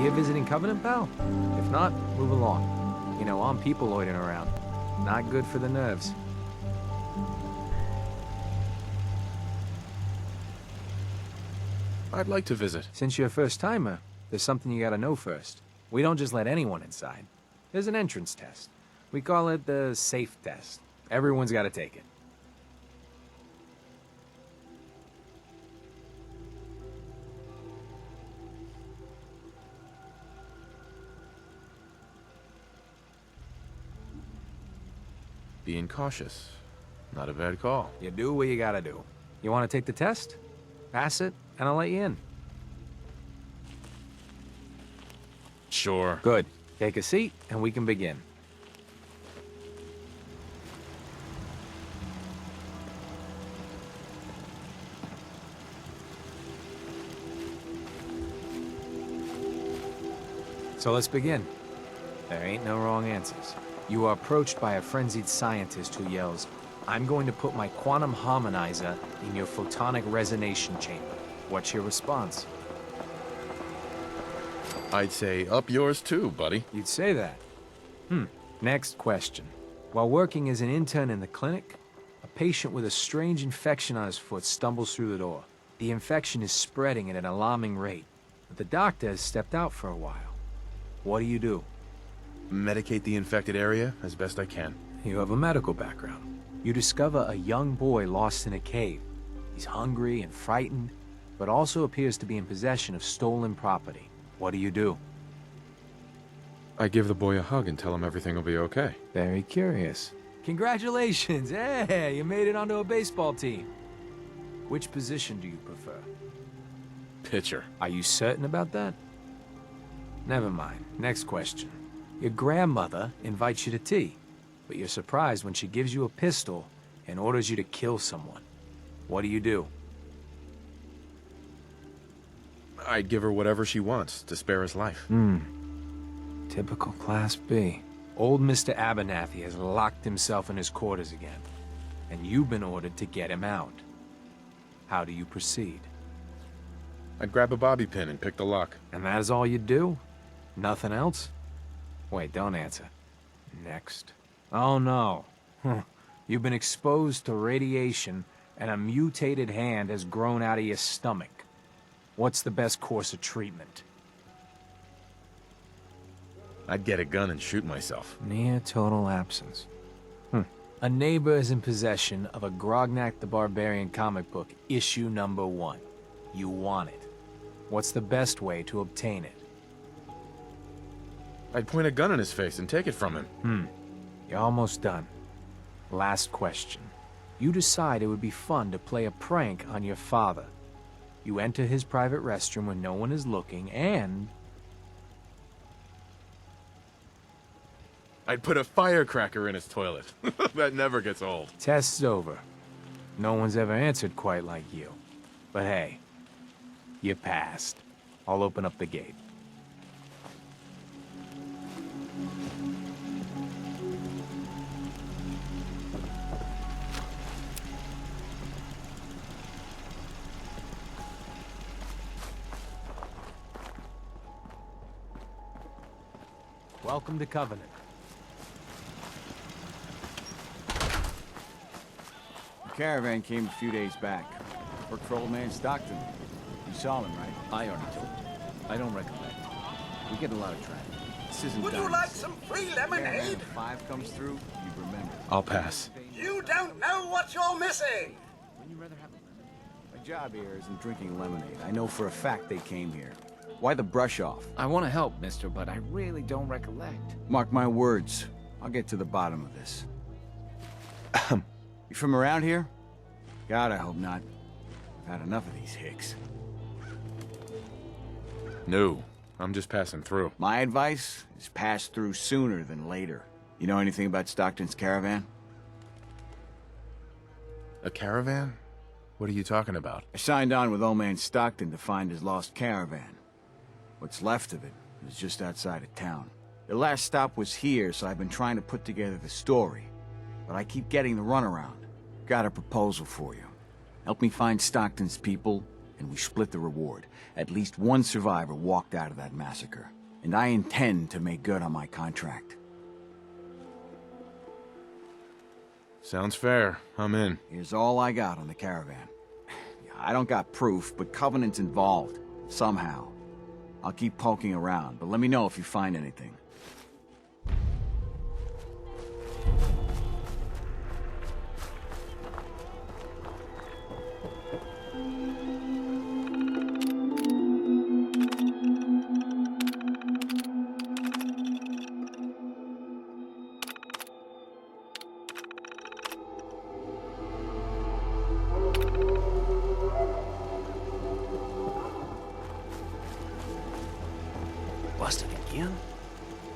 You a visiting Covenant, pal? If not, move along. You know, I'm people loitering around. Not good for the nerves. I'd like to visit. Since you're a first-timer, there's something you gotta know first. We don't just let anyone inside. There's an entrance test. We call it the safe test. Everyone's gotta take it. Being cautious. Not a bad call. You do what you gotta do. You wanna take the test? Pass it, and I'll let you in. Sure. Good. Take a seat, and we can begin. So let's begin. There ain't no wrong answers. You are approached by a frenzied scientist who yells, "I'm going to put my quantum harmonizer in your photonic resonation chamber." What's your response? I'd say up yours too, buddy. You'd say that. Next question. While working as an intern in the clinic, a patient with a strange infection on his foot stumbles through the door. The infection is spreading at an alarming rate, but the doctor has stepped out for a while. What do? Medicate the infected area as best I can. You have a medical background. You discover a young boy lost in a cave. He's hungry and frightened, but also appears to be in possession of stolen property. What do? I give the boy a hug and tell him everything will be okay. Very curious. Congratulations! Hey, you made it onto a baseball team. Which position do you prefer? Pitcher. Are you certain about that? Never mind. Next question. Your grandmother invites you to tea, but you're surprised when she gives you a pistol and orders you to kill someone. What do? I'd give her whatever she wants to spare his life. Typical Class B. Old Mr. Abernathy has locked himself in his quarters again, and you've been ordered to get him out. How do you proceed? I'd grab a bobby pin and pick the lock. And that is all you do? Nothing else? Wait, don't answer. Next. Oh no. You've been exposed to radiation, and a mutated hand has grown out of your stomach. What's the best course of treatment? I'd get a gun and shoot myself. Near total absence. A neighbor is in possession of a Grognak the Barbarian comic book, issue number 1. You want it. What's the best way to obtain it? I'd point a gun in his face and take it from him. You're almost done. Last question. You decide it would be fun to play a prank on your father. You enter his private restroom when no one is looking, and... I'd put a firecracker in his toilet. That never gets old. Test's over. No one's ever answered quite like you. But hey, you passed. I'll open up the gate. Welcome to Covenant. The caravan came a few days back. Worked for old man Stockton. You saw him, right? I already told you. I don't recollect. We get a lot of traffic. This isn't Would you Dimes. like some free lemonade? Caravan 5 comes through, you remember. I'll pass. You don't know what you're missing. Wouldn't you rather have a lemon? My job here isn't drinking lemonade. I know for a fact they came here. Why the brush off? I want to help, mister, but I really don't recollect. Mark my words. I'll get to the bottom of this. You from around here? God, I hope not. I've had enough of these hicks. No, I'm just passing through. My advice is pass through sooner than later. You know anything about Stockton's caravan? A caravan? What are you talking about? I signed on with old man Stockton to find his lost caravan. What's left of it is just outside of town. The last stop was here, so I've been trying to put together the story. But I keep getting the runaround. Got a proposal for you. Help me find Stockton's people, and we split the reward. At least one survivor walked out of that massacre, and I intend to make good on my contract. Sounds fair. I'm in. Here's all I got on the caravan. I don't got proof, but Covenant's involved. Somehow. I'll keep poking around, but let me know if you find anything. Busted again?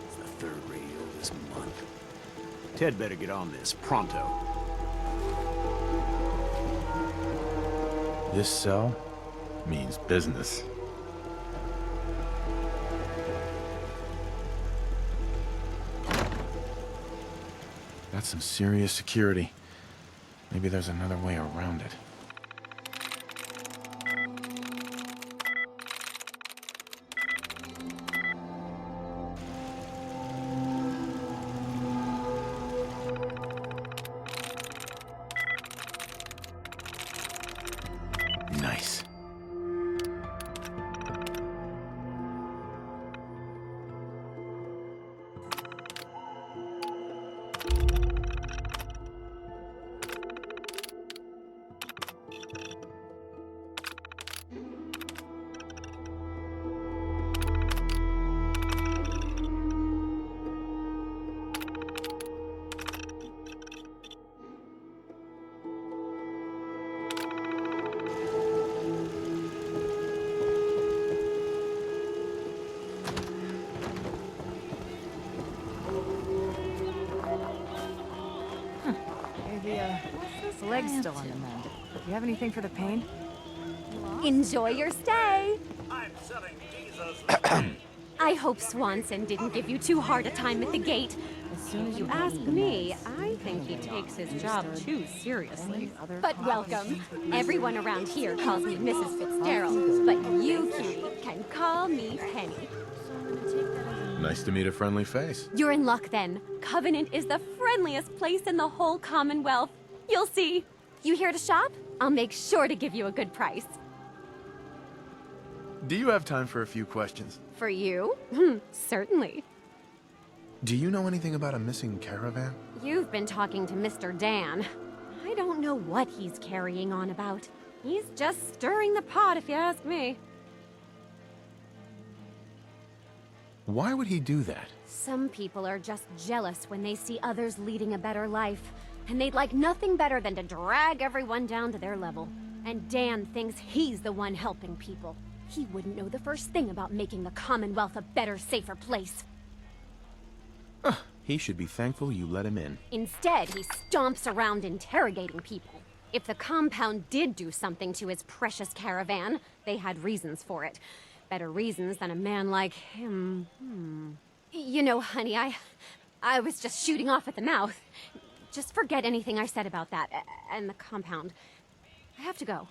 It's the third radio this month. Ted better get on this, pronto. This cell means business. That's some serious security. Maybe there's another way around it. Nice. The leg's still on the mend. Do you have anything for the pain? Enjoy your stay. I'm selling Jesus. I hope Swanson didn't give you too hard a time at the gate. If you ask me, I think he takes his job too seriously. But welcome. Everyone around here calls me Mrs. Fitzgerald, but you, cutie, can call me Penny. Nice to meet a friendly face. You're in luck then. Covenant is the friendliest place in the whole Commonwealth. You'll see. You here to shop? I'll make sure to give you a good price. Do you have time for a few questions? For you? Certainly. Do you know anything about a missing caravan? You've been talking to Mr. Dan. I don't know what he's carrying on about. He's just stirring the pot, if you ask me. Why would he do that? Some people are just jealous when they see others leading a better life. And they'd like nothing better than to drag everyone down to their level. And Dan thinks he's the one helping people. He wouldn't know the first thing about making the Commonwealth a better, safer place. He should be thankful you let him in. Instead, he stomps around interrogating people. If the compound did do something to his precious caravan, they had reasons for it. Better reasons than a man like him. You know, honey, I was just shooting off at the mouth. Just forget anything I said about that and the compound. I have to go.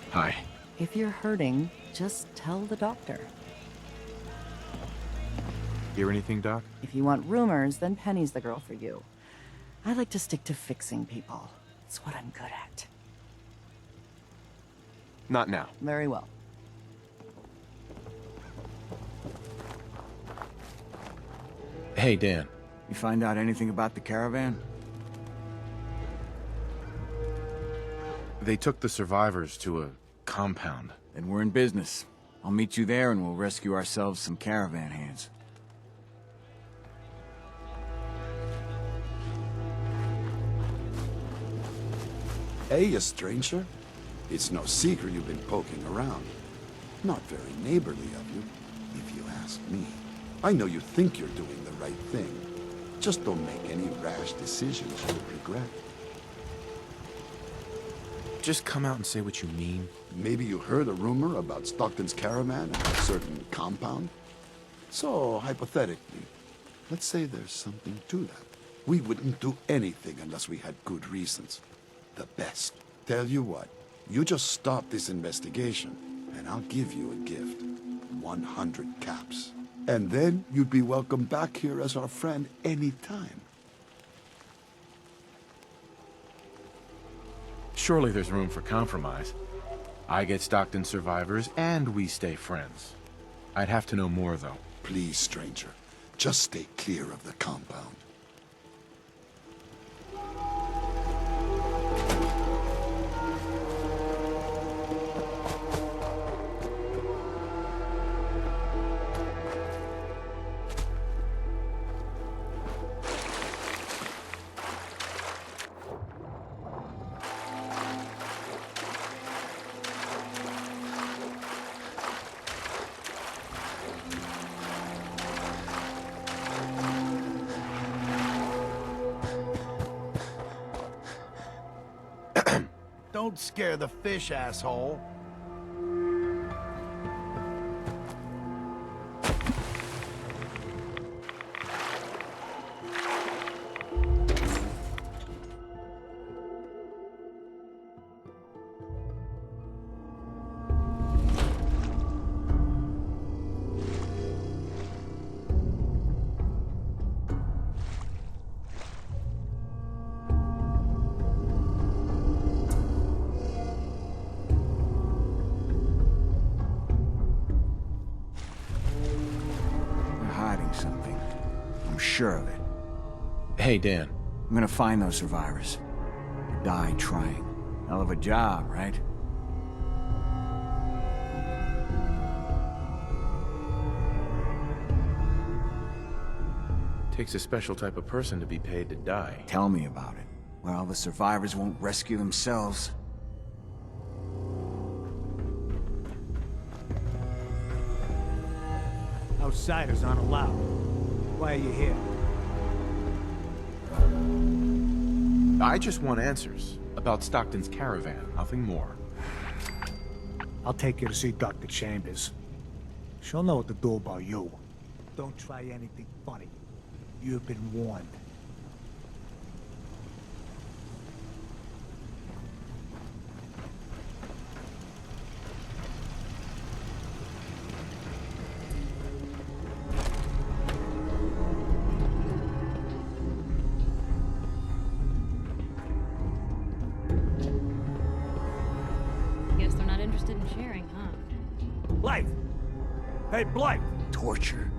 Hi. If you're hurting, just tell the doctor. Hear anything, Doc? If you want rumors, then Penny's the girl for you. I like to stick to fixing people. It's what I'm good at. Not now. Very well. Hey, Dan. You find out anything about the caravan? They took the survivors to a compound. Then we're in business. I'll meet you there and we'll rescue ourselves some caravan hands. Hey, you stranger. It's no secret you've been poking around. Not very neighborly of you, if you ask me. I know you think you're doing the right thing. Just don't make any rash decisions you'll regret. Just come out and say what you mean. Maybe you heard a rumor about Stockton's caravan at a certain compound? So, hypothetically, let's say there's something to that. We wouldn't do anything unless we had good reasons. The best. Tell you what, you just stop this investigation, and I'll give you a gift. 100 caps. And then you'd be welcome back here as our friend anytime. Surely there's room for compromise. I get Stockton survivors, and we stay friends. I'd have to know more, though. Please, stranger, just stay clear of the compound. Don't scare the fish, asshole. Something. I'm sure of it. Hey, Dan. I'm gonna find those survivors. Die trying. Hell of a job, right? Takes a special type of person to be paid to die. Tell me about it. Well, the survivors won't rescue themselves. Outsiders aren't allowed. Why are you here? I just want answers about Stockton's caravan, nothing more. I'll take you to see Dr. Chambers. She'll know what to do about you. Don't try anything funny. You've been warned. Blythe! Hey, Blythe! Torture.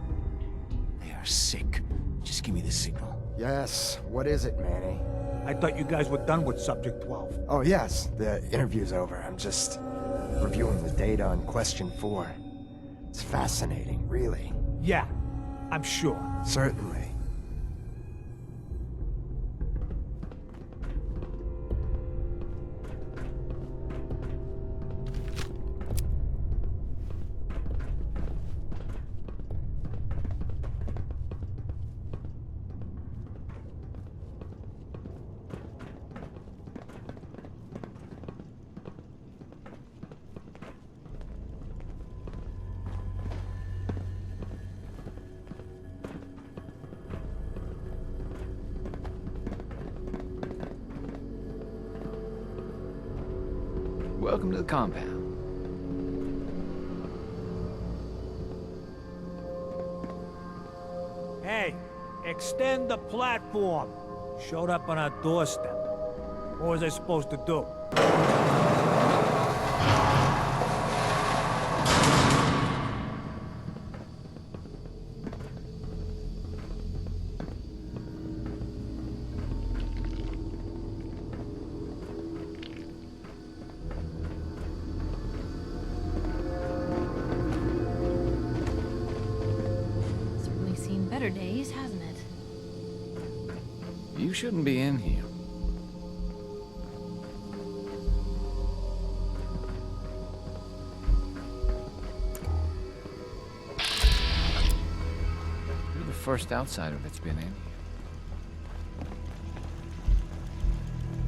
They are sick. Just give me the signal. Yes, what is it, Manny? I thought you guys were done with Subject 12. Oh, yes, the interview's over. I'm just reviewing the data on Question 4. It's fascinating, really. Yeah, I'm sure. Certainly. Welcome to the compound. Hey, extend the platform. Showed up on our doorstep. What was I supposed to do? Better days, hasn't it? You shouldn't be in here. You're the first outsider that's been in here.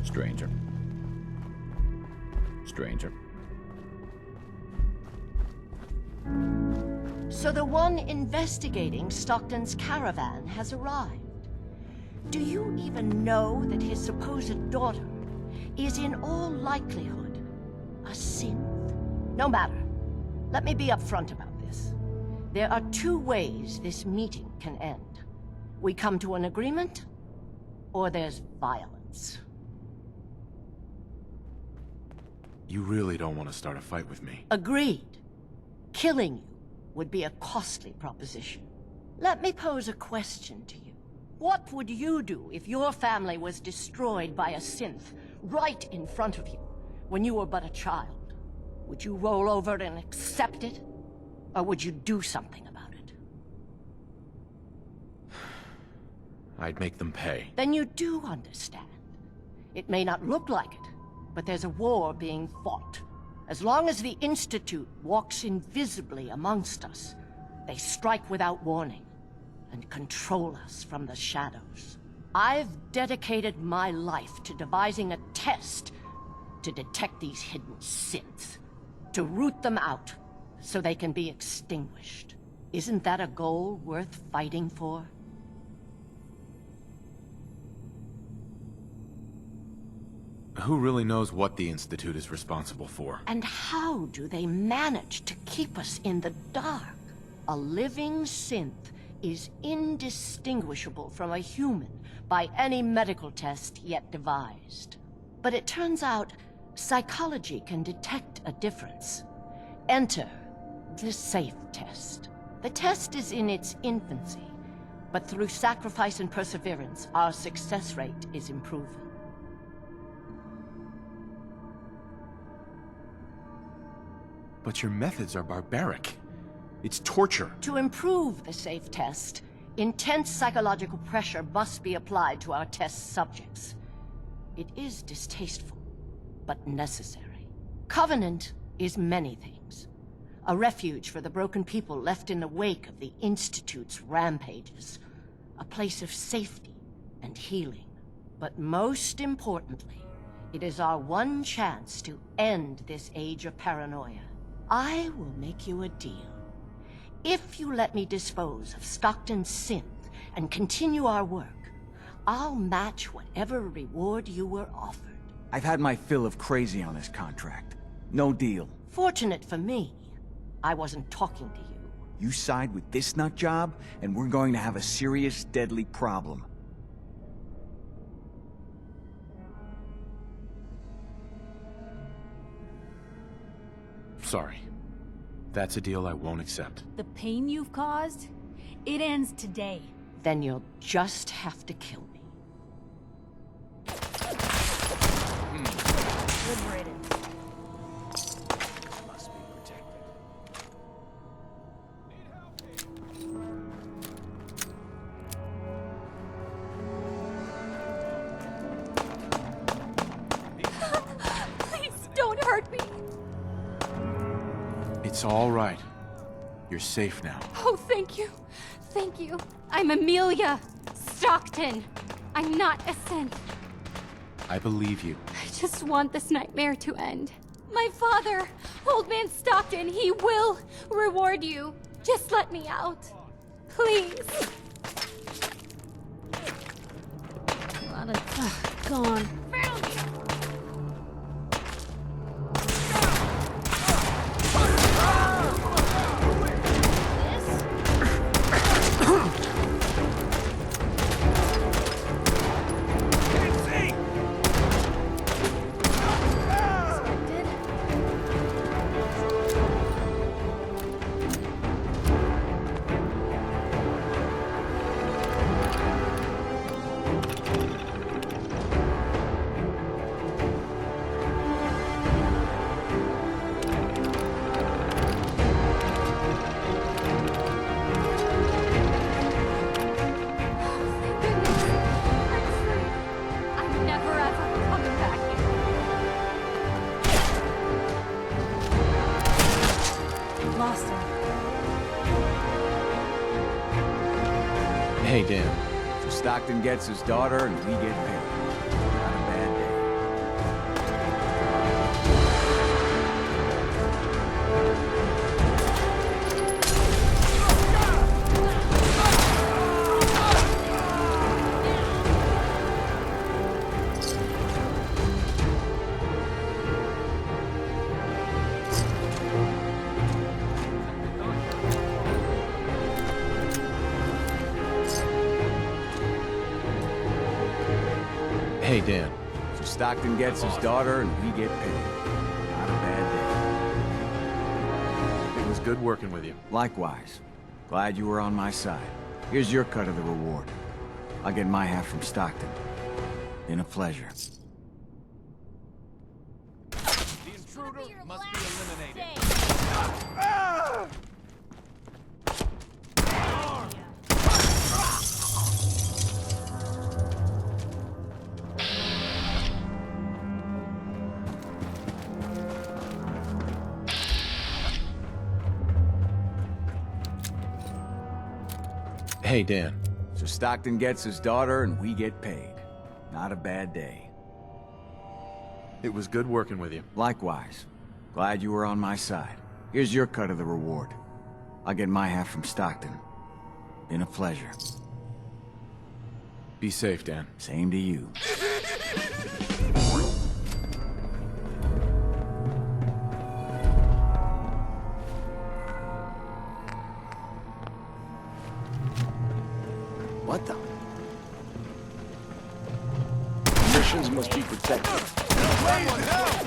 Stranger. Stranger. So the one investigating Stockton's caravan has arrived. Do you even know that his supposed daughter is in all likelihood a synth? No matter. Let me be upfront about this. There are two ways this meeting can end. We come to an agreement, or there's violence. You really don't want to start a fight with me. Agreed. Killing you would be a costly proposition. Let me pose a question to you. What would you do if your family was destroyed by a synth right in front of you when you were but a child? Would you roll over and accept it? Or would you do something about it? I'd make them pay. Then you do understand. It may not look like it, but there's a war being fought. As long as the Institute walks invisibly amongst us, they strike without warning and control us from the shadows. I've dedicated my life to devising a test to detect these hidden synths, to root them out so they can be extinguished. Isn't that a goal worth fighting for? Who really knows what the Institute is responsible for? And how do they manage to keep us in the dark? A living synth is indistinguishable from a human by any medical test yet devised. But it turns out psychology can detect a difference. Enter the SAFE test. The test is in its infancy, but through sacrifice and perseverance, our success rate is improving. But your methods are barbaric. It's torture. To improve the SAFE test, intense psychological pressure must be applied to our test subjects. It is distasteful, but necessary. Covenant is many things. A refuge for the broken people left in the wake of the Institute's rampages. A place of safety and healing. But most importantly, it is our one chance to end this age of paranoia. I will make you a deal. If you let me dispose of Stockton's synth and continue our work, I'll match whatever reward you were offered. I've had my fill of crazy on this contract. No deal. Fortunate for me, I wasn't talking to you. You side with this nut job, and we're going to have a serious, deadly problem. Sorry. That's a deal I won't accept. The pain you've caused, it ends today. Then you'll just have to kill me. Good riddance. Must be protected. Please don't hurt me. It's all right. You're safe now. Oh, thank you. Thank you. I'm Amelia Stockton. I'm not a synth. I believe you. I just want this nightmare to end. My father, Old Man Stockton, he will reward you. Just let me out. Please. A lot of gone. Found you. Hey, Dan. So Stockton gets his daughter and we get married. Not a bad day. Hey, Dan. So Stockton gets his daughter and we get paid. Not a bad It was good working with you. day. Likewise. Glad you were on my side. Here's your cut of the reward. I'll get my half from Stockton. Been a pleasure. The intruder must be eliminated. Hey, Dan. So Stockton gets his daughter and we get paid. Not a bad day. It was good working with you. Likewise. Glad you were on my side. Here's your cut of the reward. I'll get my half from Stockton. Been a pleasure. Be safe, Dan. Same to you. What the? Missions must be protected. Someone help!